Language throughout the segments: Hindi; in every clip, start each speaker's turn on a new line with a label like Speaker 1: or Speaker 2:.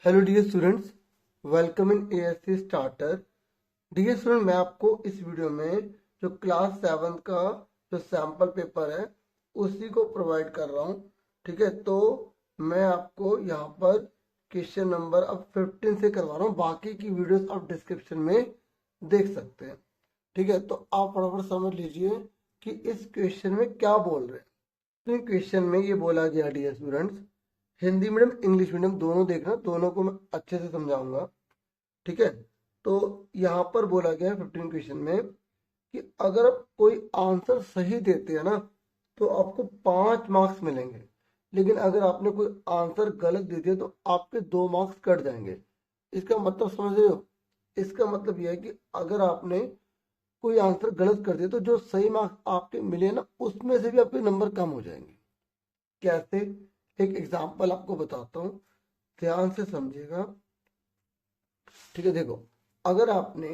Speaker 1: Hello dear students, welcome in ASC starter. Dear student, मैं आपको इस वीडियो में जो क्लास 7 का जो सैम्पल पेपर है उसी को प्रोवाइड कर रहा हूँ। ठीक है, तो मैं आपको यहाँ पर क्वेश्चन नंबर अब 15 से करवा रहा हूँ। बाकी की वीडियोस आप डिस्क्रिप्शन में देख सकते हैं। ठीक है, तो आप फटाफट समझ लीजिए कि इस क्वेश्चन में क्या बोल रहे हैं। तो क्वेश्चन में ये बोला गया dear students, Hindi medium English medium दोनों देखना, दोनों को मैं अच्छे से समझाऊंगा। ठीक है, तो यहाँ पर बोला गया है 15 क्वेश्चन में कि अगर आप कोई आंसर सही देते हैं ना तो आपको 5 मार्क्स मिलेंगे, लेकिन अगर आपने कोई आंसर गलत दे दिया तो आपके 2 मार्क्स कट जाएंगे। इसका मतलब समझ रहे हो? इसका मतलब यह है कि अगर आपने कोई आंसर गलत कर दिया तो जो सही मार्क्स आपके मिले ना उसमें से भी आपके नंबर कम हो जाएंगे। कैसे? एक एग्जांपल आपको बताता हूँ, ध्यान से समझिएगा। ठीक है, देखो, अगर आपने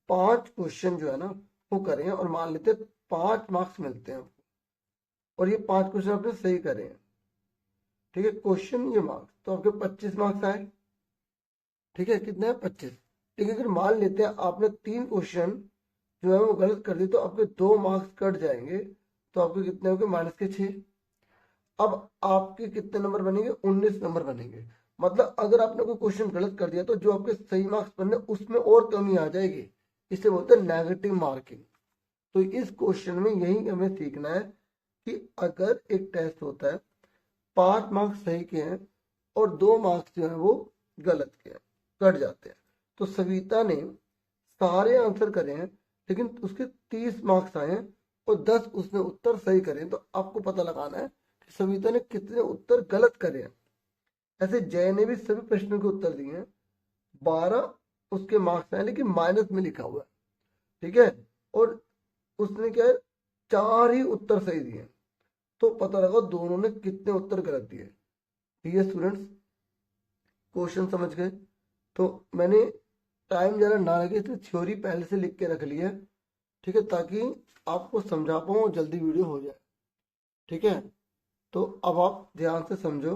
Speaker 1: 5 क्वेश्चन जो है ना वो करे हैं और मान लेते 5 मार्क्स मिलते हैं आपको, और ये 5 क्वेश्चन आपने सही करे हैं। ठीक है, क्वेश्चन ये मार्क्स तो आपके 25 मार्क्स आए। ठीक है, कितने हैं? 25। ठीक है, अगर मान लेते हैं आपने 3 क्वेश्चन जो है वो गलत कर दिए तो आपके 2 मार्क्स कट जाएंगे, तो आपके कितने हो गए? -6। अब आपके कितने नंबर बनेंगे? 19 नंबर बनेंगे। मतलब अगर आपने कोई क्वेश्चन गलत कर दिया तो जो आपके सही मार्क्स बनने उसमें और कमी आ जाएगी। इसे बोलते हैं नेगेटिव मार्किंग। तो इस क्वेश्चन में यही हमें सीखना है कि अगर एक टेस्ट होता है, 5 मार्क्स सही के हैं और 2 मार्क्स जो है वो गलत के हैं, कट जाते हैं। तो सविता ने सारे आंसर करे हैं लेकिन उसके 30 मार्क्स आए हैं और 10 उसने उत्तर सही करे हैं। तो आपको पता लगाना है कि सविता ने कितने उत्तर गलत करे हैं। ऐसे जय ने भी सभी प्रश्नों के उत्तर दिए हैं, 12 उसके मार्क्स आए लेकिन माइनस में लिखा हुआ है। ठीक है, और उसने क्या है, 4 ही उत्तर सही दिए। तो पता लगा दोनों ने कितने उत्तर गलत दिए। ठीक है स्टूडेंट्स, क्वेश्चन समझ गए? तो मैंने टाइम ज़्यादा ना लगे इसलिए थ्योरी पहले से लिख के रख लिया है। ठीक है, ताकि आपको समझा पाऊँ और जल्दी वीडियो हो जाए। ठीक है, तो अब आप ध्यान से समझो।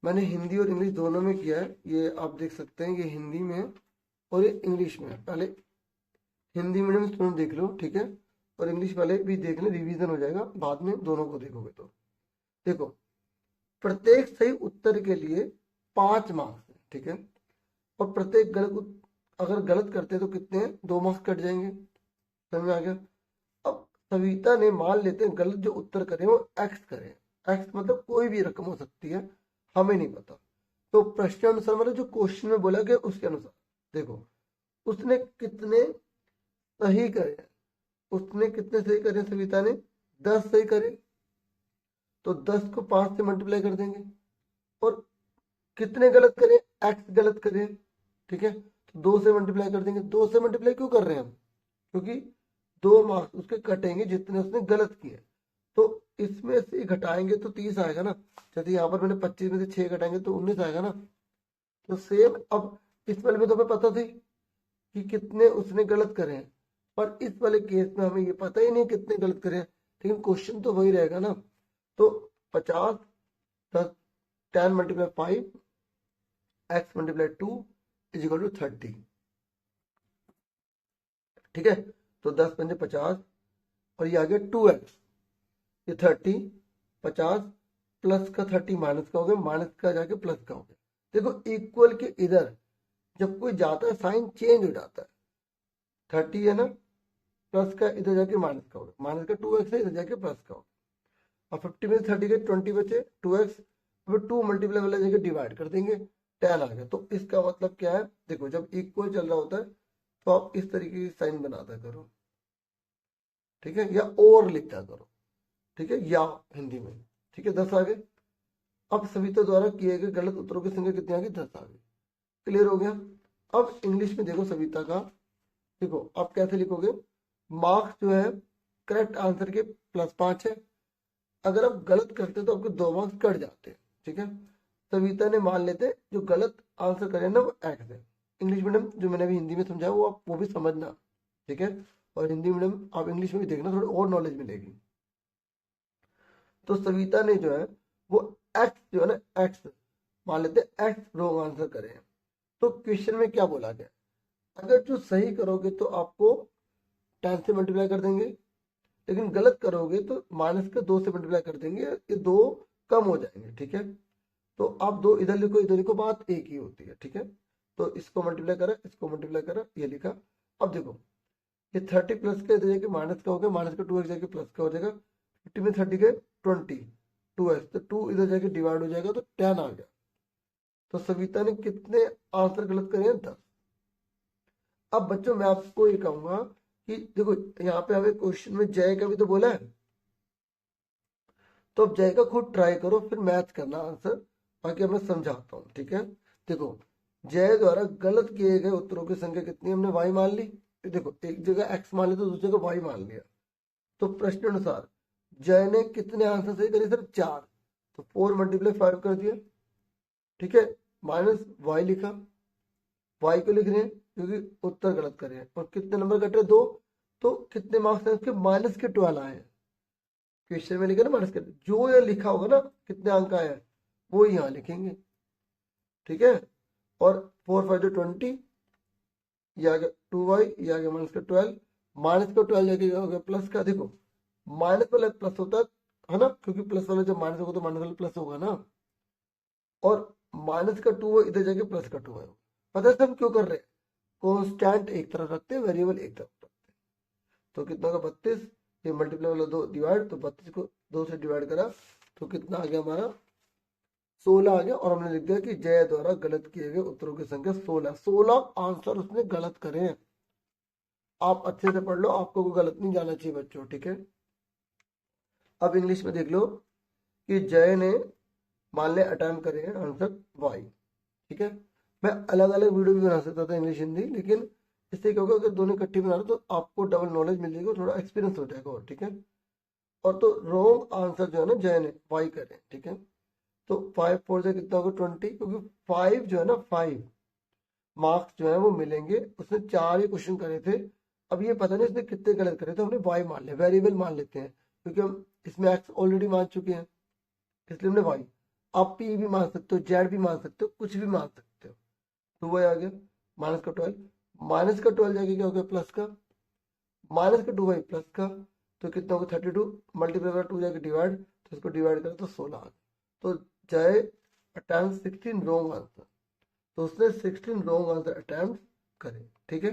Speaker 1: मैंने हिंदी और इंग्लिश दोनों में किया है, ये आप देख सकते हैं। ये हिंदी में है और ये इंग्लिश में है। पहले हिंदी मीडियम स्टूडेंट देख लो, ठीक है, और इंग्लिश वाले भी देख लें, रिवीजन हो जाएगा बाद में दोनों को देखोगे तो। देखो, प्रत्येक सही उत्तर के लिए 5 मार्क्स है। ठीक है, और प्रत्येक अगर गलत करते हैं तो कितने हैं? 2 मार्क्स कट जाएंगे। समझ में आ गया? अब सविता ने मान लेते हैं गलत जो उत्तर करें वो एक्स करें। एक्स मतलब कोई भी रकम हो सकती है, हमें नहीं पता। तो प्रश्न अनुसार मतलब जो क्वेश्चन में बोला गया उसके अनुसार देखो उसने कितने सही करे हैं। उसने कितने सही करे? सविता ने 10 सही करे, तो 10 को 5 से मल्टीप्लाई कर देंगे। और कितने गलत करें? एक्स गलत करें। ठीक है, तो 2 से मल्टीप्लाई कर देंगे। 2 से मल्टीप्लाई क्यों कर रहे हैं हम? क्योंकि 2 मार्क्स उसके कटेंगे जितने उसने गलत किए। तो इसमें से घटाएंगे तो 30 आएगा ना। जैसे यहाँ पर मैंने 25 में से 6 घटाएंगे तो 19 आएगा ना। तो सेम अब इस वाले में तो हमें पता थी कि कितने उसने गलत करे हैं, पर इस वाले केस में हमें ये पता ही नहीं कितने गलत करे हैं, लेकिन क्वेश्चन तो वही रहेगा ना। तो 50 plus 10 multiply 5 x multiply 2 is equal to 30। ठीक है, तो 10 पंजे 50 और ये आ गया 2x। ये 30 50 प्लस का 30 माइनस का हो गया, माइनस का जाके प्लस का हो गया। देखो इक्वल के इधर जब कोई जाता है साइन चेंज हो जाता है। 30 है ना, प्लस का इधर जाके माइनस का हो गया, माइनस का 2x है इधर जाके प्लस का हो गया। और 50 में 30 के 20 बचे, 2x, फिर 2 मल्टीप्लाई वाला जगह डिवाइड कर देंगे, 10 आ गया। तो इसका मतलब क्या है? देखो जब इक्वल चल रहा होता है तो आप इस तरीके की साइन बनाता करो। ठीक है, या और लिखता करो। ठीक है, या हिंदी में। ठीक है, 10 आ गए। अब सविता द्वारा किए गए गलत उत्तरों की संख्या कितनी आ गई? 10 आ गई। क्लियर हो गया? अब इंग्लिश में देखो सविता का, देखो आप कैसे लिखोगे। मार्क्स जो है करेक्ट आंसर के +5 है। अगर आप गलत करते तो आपके 2 मार्क्स कट जाते हैं। ठीक है, सविता ने मान लेते जो गलत आंसर करे ना वो एक्स है। इंग्लिश मीडियम जो मैंने अभी हिंदी में समझाया वो आप वो भी समझना। ठीक है, और हिंदी मीडियम आप इंग्लिश में भी देखना, थोड़ी और नॉलेज मिलेगी। तो सविता ने जो है वो एक्स जो है ना, एक्स मान लेते हैं एक्स रॉन्ग आंसर करें। तो क्वेश्चन में क्या बोला गया, अगर जो सही करोगे तो आपको 10 से मल्टीप्लाई कर देंगे, लेकिन गलत करोगे तो -2 से मल्टीप्लाई कर देंगे, ये दो कम हो जाएंगे। ठीक है, तो आप दो इधर लिखो इधर लिखो, बात एक ही होती है। ठीक है, तो इसको मल्टीप्लाई करा इसको मल्टीप्लाई करा, ये लिखा। अब देखो ये 30 प्लस का इधर जाके माइनस का हो गया, माइनस का 2x जाके प्लस का हो जाएगा, 50 में 30 के 20, 2x, तो 2 इधर जाके डिवाइड हो जाएगा तो 10 आ गया। तो सविता ने कितने आंसर गलत करे हैं, 10। अब बच्चों मैं आपको ये कहूंगा कि देखो यहाँ पे हमें क्वेश्चन में जय का भी तो बोला है, तो अब जय का खुद ट्राई करो फिर मैच करना आंसर, बाकी मैं समझाता हूँ। ठीक है, देखो जय द्वारा गलत किए गए उत्तरों की संख्या कितनी, हमने y मान ली। देखो एक जगह x मान लिया तो दूसरी जगह y मान लिया। तो प्रश्न अनुसार जय ने कितने आंसर सही करे सर, 4। तो 4 मल्टीप्लाई 5 कर दिया। ठीक है, माइनस y लिखा, y को लिख रहे हैं क्योंकि उत्तर गलत करे हैं। और कितने नंबर कट रहे, 2। तो कितने मार्क्स हैं उसके, -12 आए हैं। क्वेश्चन में लिखा ना माइनस के, जो ये लिखा होगा ना कितने अंक आए हैं वो यहाँ लिखेंगे। ठीक है, और 4 5 20, ये आ गया 2y, ये आ गया -12, -12 जाके हो गया प्लस का। देखो माइनस वाला प्लस होता है ना, क्योंकि प्लस वाला जब माइनस होगा तो माइनस वाला प्लस होगा ना। और -2 इधर जाके प्लस का 2 है। पता है हम क्यों कर रहे हैं, कॉन्स्टेंट एक तरफ रखते हैं, वेरिएबल एक तरफ रखते हैं। तो कितना होगा 32, ये मल्टीप्लाई वाला 2 डिवाइड, तो 32 को 2 से डिवाइड करा तो कितना आ गया हमारा, 16 आ गया। और हमने लिख दिया कि जय द्वारा गलत किए गए उत्तरों की संख्या 16। 16 आंसर उसने गलत करे हैं। आप अच्छे से पढ़ लो, आपको कोई गलत नहीं जाना चाहिए बच्चों। ठीक है, अब इंग्लिश में देख लो कि जय ने मान ले अटेम्प्ट करे हैं आंसर y। ठीक है, मैं अलग अलग वीडियो भी बना सकता था इंग्लिश हिंदी, लेकिन इससे क्या होगा अगर दोनों इकट्ठी बना रहे तो आपको डबल नॉलेज मिल जाएगी, थोड़ा एक्सपीरियंस हो जाएगा। और ठीक है, और तो रॉन्ग आंसर जो है ना जय ने y करे। ठीक है, तो 5 4 से कितना होगा 20, क्योंकि 5 जो है ना 5 मार्क्स जो है वो मिलेंगे। उसने 4 ही क्वेश्चन करे थे, अब ये पता नहीं उसने कितने गलत करे थे, हमने y मान लिया, वेरिएबल मान लेते हैं क्योंकि हम इसमें x ऑलरेडी मान चुके हैं, इसलिए हमने y। आप p भी मान सकते हो, z भी मान सकते हो, कुछ भी मान सकते हो। तो वही आ गया -12, -12 जाके क्या हो गया प्लस का, -2y प्लस का, तो कितना होगा 32, मल्टीप्लाई बाय 2 जाके डिवाइड, तो इसको डिवाइड करें तो 16 आ गया। तो जय अटेम्प्ट 16 रॉन्ग आंसर, तो उसने 16 रॉन्ग आंसर अटेम्प्ट करे। ठीक है,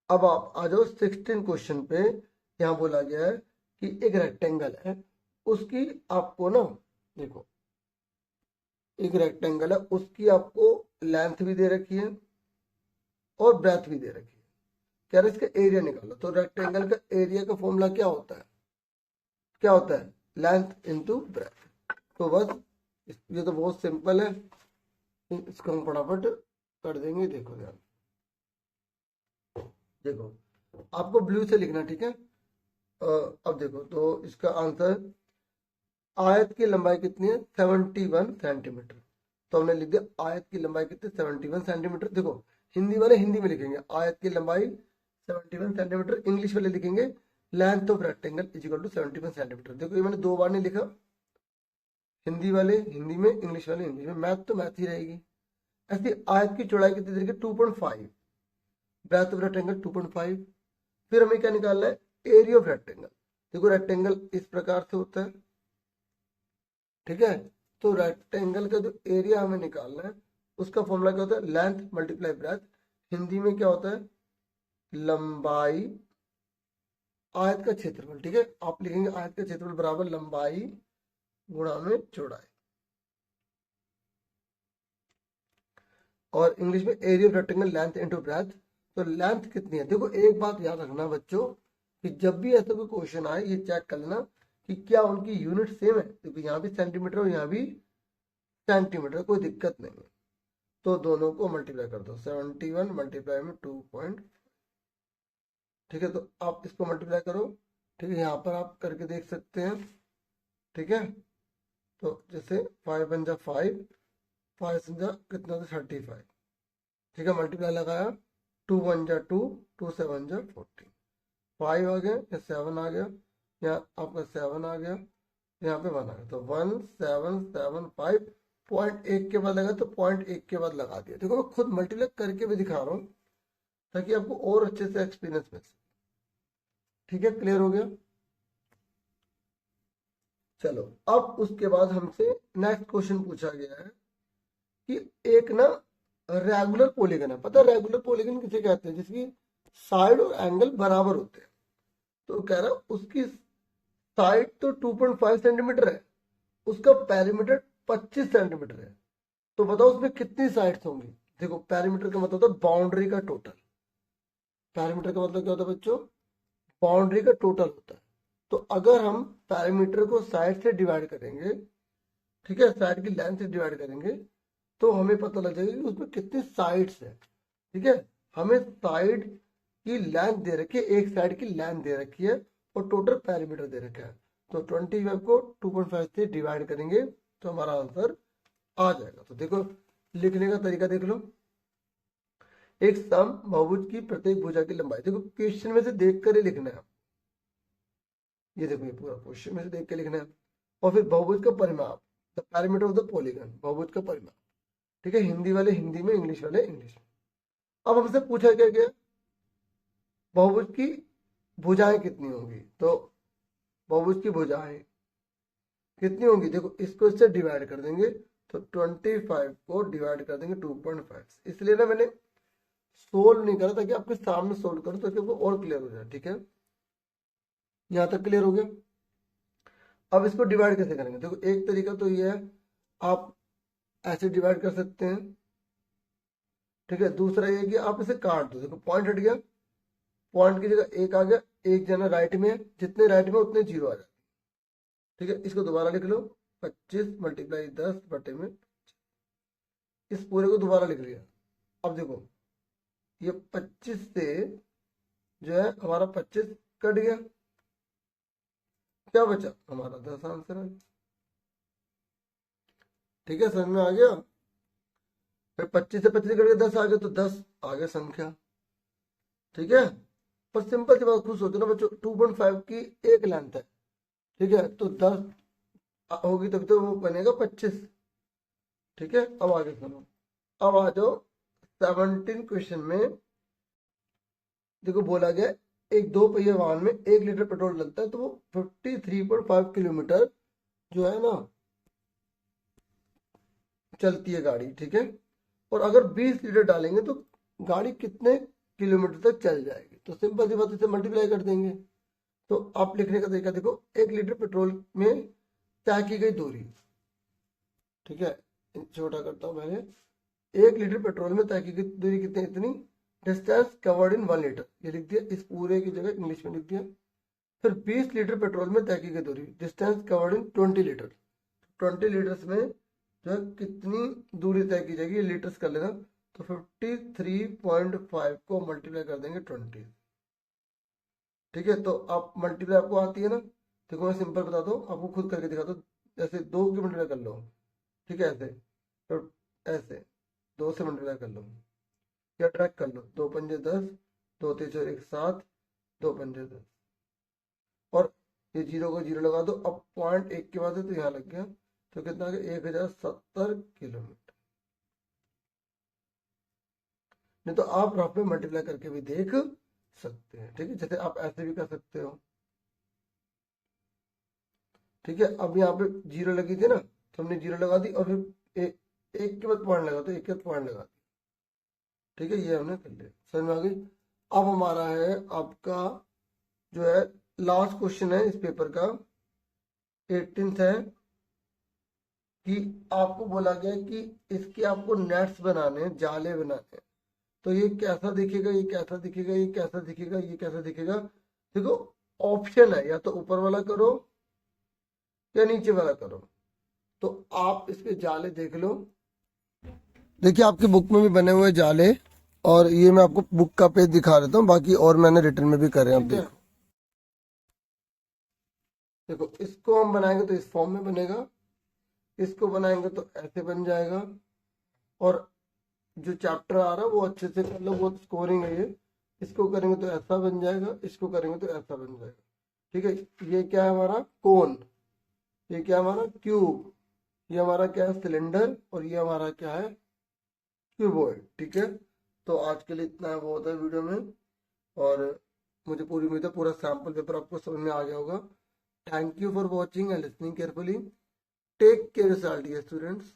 Speaker 1: अब आप आ जाओ 16 क्वेश्चन पे। यहाँ बोला गया है कि एक रेक्टेंगल है, उसकी आपको ना देखो एक रेक्टेंगल है, उसकी आपको लेंथ भी दे रखी है और ब्रेथ भी दे रखी है। कह रहे इसका एरिया निकालो। तो रेक्टेंगल का एरिया का फॉर्मूला क्या होता है, क्या होता है, लेंथ इनटू ब्रेथ। तो बस ये तो बहुत सिंपल है, इसको हम फटाफट कर देंगे। देखो ध्यान, देखो आपको ब्लू से लिखना। ठीक है, अब देखो तो इसका आंसर, आयत की लंबाई कितनी है 71 सेंटीमीटर। तो हमने लिख दिया आयत की लंबाई कितनी 71 सेंटीमीटर। देखो हिंदी वाले हिंदी में लिखेंगे आयत की लंबाई 71 सेंटीमीटर, इंग्लिश वाले लिखेंगे length of rectangle is equal to 71 centimetre. देखो ये मैंने 2 बार नहीं लिखा, हिंदी वाले हिंदी में, इंग्लिश वाले इंग्लिश में, मैथ तो मैथ ही रहेगी। ऐसी आयत की चौड़ाई कितनी तरीके 2.5, ब्रेथ ऑफ रेक्टेंगल 2.5। फिर हमें क्या निकालना है, एरिया ऑफ रेक्टेंगल। देखो रेक्टेंगल इस प्रकार से होता है। ठीक है, तो रेक्टेंगल का जो एरिया हमें निकालना है उसका फॉर्मूला क्या होता है, लेंथ मल्टीप्लाई ब्रेथ। हिंदी में क्या होता है, लंबाई आयत का क्षेत्रफल। ठीक है, आप लिखेंगे आयत का क्षेत्रफल बराबर लंबाई गुणा में चौड़ाई। और इंग्लिश में area of rectangle length into breadth. तो लेंथ कितनी है, देखो एक बात याद रखना बच्चों कि जब भी ऐसा कोई क्वेश्चन आए ये चेक कर लेना कि क्या उनकी यूनिट सेम है। देखो यहाँ भी सेंटीमीटर और यहाँ भी सेंटीमीटर, कोई दिक्कत नहीं है। तो दोनों को मल्टीप्लाई कर दो, 71 मल्टीप्लाई में 2. ठीक है, तो आप इसको मल्टीप्लाई करो। ठीक है, यहाँ पर आप करके देख सकते हैं। ठीक है, तो जैसे 5 बन जा 5, 5 जा कितना था 35। ठीक है, मल्टीप्लाई लगाया, 2 1 जा 2, 2 7 जा 14, 5 आ गया या 7 आ गया, या आपका 7 आ गया, यहाँ पे 1 आ गया, तो 1775.1 के बाद लगा तो 0.1 के बाद लगा दिया। देखो मैं खुद मल्टीप्लाई करके भी दिखा रहा हूँ ताकि आपको और अच्छे से एक्सपीरियंस मिल सके। ठीक है, क्लियर हो गया। चलो अब उसके बाद हमसे नेक्स्ट क्वेश्चन पूछा गया है कि एक ना रेगुलर पॉलीगन है, पता है रेगुलर पॉलीगन किसे कहते हैं, जिसकी साइड और एंगल बराबर होते हैं। तो कह रहा उसकी साइड तो 2.5 सेंटीमीटर है, उसका पेरीमीटर 25 सेंटीमीटर है, तो बताओ उसमें कितनी साइड्स होंगी। देखो पेरीमीटर का मतलब होता है बाउंड्री का टोटल। पेरीमीटर का मतलब क्या होता है बच्चों, बाउंड्री का टोटल होता है। तो अगर हम पेरीमीटर को साइड से डिवाइड करेंगे, ठीक है, साइड की लेंथ से डिवाइड करेंगे, तो हमें पता लग जाएगा कि उसमें कितनी साइड्स है। ठीक है, हमें साइड की लेंथ दे रखी है, एक साइड की लेंथ दे रखी है और टोटल पेरीमीटर दे रखा है। तो 25 को 2.5 से डिवाइड करेंगे तो हमारा आंसर आ जाएगा। तो देखो लिखने का तरीका देख लो, एक सम बहुभुज की प्रत्येक भुजा की लंबाई, देखो क्वेश्चन में से देख कर ही लिखना है। ये देखो ये पूरा क्वेश्चन में से देख के लिखना है। और फिर बहुभुज का परिमाप, the parameter of the polygon, बहुभुज का परिमाप। ठीक है, हिंदी वाले हिंदी में, इंग्लिश वाले इंग्लिश में। अब हमसे पूछा क्या गया, बहुभुज की भुजाएं कितनी होंगी। तो बहुभुज की भुजाएं कितनी होंगी, देखो इसको इससे डिवाइड कर देंगे, तो 25 को डिवाइड कर देंगे 2.5 से। इसलिए ना मैंने सोल्व नहीं करा ताकि आपके सामने सोल्व करूं ताकि आपको और क्लियर हो जाए। ठीक है, यहां तक क्लियर हो गया। अब इसको डिवाइड कैसे करेंगे, देखो एक तरीका तो ये है, आप ऐसे डिवाइड कर सकते हैं। ठीक है, दूसरा ये कि आप इसे काट दो, देखो पॉइंट हट गया, पॉइंट की जगह एक आ गया, एक जना राइट में है, जितने राइट में उतने जीरो आ जाते। ठीक है, इसको दोबारा लिख लो, 25 मल्टीप्लाई 10 बटे में, इस पूरे को दोबारा लिख लिया। अब देखो ये 25 से जो है हमारा 25 कट गया, क्या बचा हमारा 10 आंसर है। ठीक है, समझ में आ गया। फिर 25 से 25 कट गया, 10 आ गया, तो 10 आ गया संख्या। ठीक है, पर सिंपल सी बात खुद सोचो ना बच्चों, 2.5 की एक लेंथ है, ठीक है, तो 10 होगी तभी तो वो बनेगा 25। ठीक है, अब आगे सुनो, अब आ जाओ 17 क्वेश्चन में। देखो बोला गया एक दो पहिया वाहन में 1 लीटर पेट्रोल डलता है, तो वो 53.5 किलोमीटर जो है ना चलती है गाड़ी। ठीक है, और अगर 20 लीटर डालेंगे तो गाड़ी कितने किलोमीटर तक चल जाएगी। तो सिंपल सी बात, इसे मल्टीप्लाई कर देंगे। तो आप लिखने का तरीका देखो, 1 लीटर पेट्रोल में तय की गई दूरी, ठीक है, छोटा करता हूं मैंने, 1 लीटर पेट्रोल में तय की गई दूरी कितनी, इतनी डिस्टेंस कवर्ड इन 1 लीटर, ये लिख दिया, इस पूरे की जगह इंग्लिश में लिख दिया। फिर 20 लीटर पेट्रोल में तय की गई दूरी, distance covered in 20 litre, 20 litres में जो है कितनी दूरी तय की जाएगी, ये लीटर्स कर लेना। तो 53.5 को मल्टीप्लाई कर देंगे 20। ठीक है, तो आप मल्टीप्लाई आपको आती है ना, देखो मैं सिंपल बता दो, आपको खुद करके दिखा दो। जैसे 2 की मल्टीप्लाई कर लो, ठीक है, ऐसे, तो ऐसे 2 से मल्टीप्लाई कर लो, या ट्रैक कर लो, 2 पंजे 10, 2 3 1 7, 2 पंजे 10, और ये जीरो को जीरो लगा दो। अब 0.1 के बाद है तो यहाँ लग गया, तो कितना आ गया, 1070 किलोमीटर। नहीं तो आप रफ में मल्टीप्लाई करके भी देख सकते हैं। ठीक है, जैसे आप ऐसे भी कर सकते हो। ठीक है, अब यहाँ पे जीरो लगी थी ना, तो हमने जीरो लगा दी, और फिर एक के बाद पॉइंट लगा, तो एक के बाद पॉइंट लगा दी। ठीक है, ये हमने कर लिया, समझ में आ गई। अब हमारा है आपका जो है लास्ट क्वेश्चन है इस पेपर का, 18th है, कि आपको बोला गया कि इसके आपको नेट्स बनाने हैं, जाले बनाने हैं। तो ये कैसा दिखेगा, ये कैसा दिखेगा, ये कैसा दिखेगा, ये कैसा दिखेगा। देखो ऑप्शन है, या तो ऊपर वाला करो या नीचे वाला करो। तो आप इसके जाले देख लो, देखिए आपके बुक में भी बने हुए जाले, और ये मैं आपको बुक का पेज दिखा देता हूँ, बाकी और मैंने रिटर्न में भी करे हैं। अब देखो, देखो इसको हम बनाएंगे तो इस फॉर्म में बनेगा, इसको बनाएंगे तो ऐसे बन जाएगा, और जो चैप्टर आ रहा है वो अच्छे से कर लो, वो स्कोरिंग है ये, इसको करेंगे तो ऐसा बन जाएगा, इसको करेंगे तो ऐसा बन जाएगा। ठीक है, ये क्या है हमारा कोन, ये क्या हमारा क्यूब, ये हमारा क्या है सिलेंडर, और ये हमारा क्या है क्यूबॉइड। ठीक है, तो आज के लिए इतना है, बहुत है वीडियो में। और मुझे पूरी उम्मीद है पूरा सैम्पल पेपर आपको समझ में आ गया होगा। Thank you for watching and listening carefully. Take care dear students.